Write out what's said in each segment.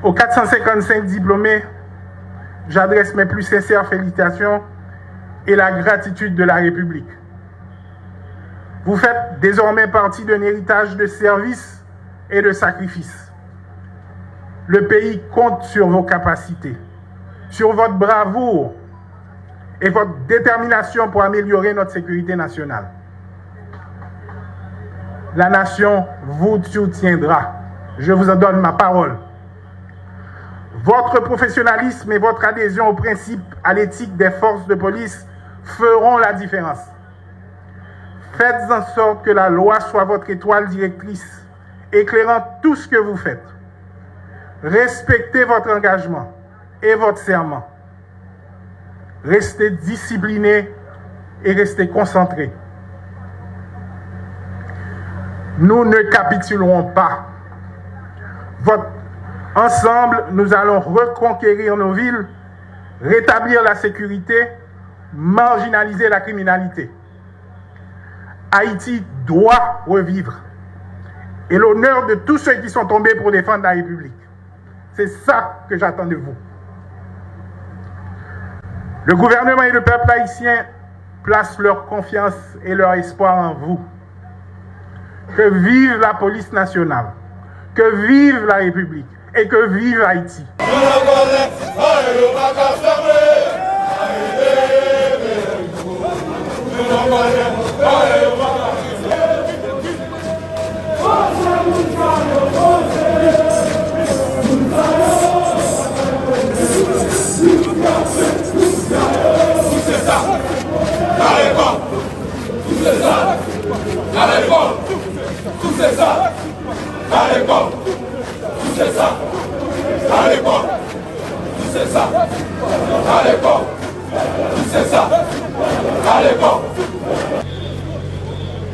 Aux 455 diplômés, j'adresse mes plus sincères félicitations et la gratitude de la République. Vous faites désormais partie d'un héritage de services et de sacrifices. Le pays compte sur vos capacités, sur votre bravoure et votre détermination pour améliorer notre sécurité nationale. La nation vous soutiendra. Je vous en donne ma parole. Votre professionnalisme et votre adhésion aux principes, à l'éthique des forces de police feront la différence. Faites en sorte que la loi soit votre étoile directrice, éclairant tout ce que vous faites. Respectez votre engagement et votre serment. Restez disciplinés et restez concentrés. Nous ne capitulerons pas. Ensemble, nous allons reconquérir nos villes, rétablir la sécurité, marginaliser la criminalité. Haïti doit revivre. Et l'honneur de tous ceux qui sont tombés pour défendre la République. C'est ça que j'attends de vous. Le gouvernement et le peuple haïtien placent leur confiance et leur espoir en vous. Que vive la police nationale, que vive la République et que vive Haïti.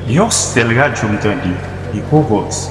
Yon stel radio mtandi, Ecovox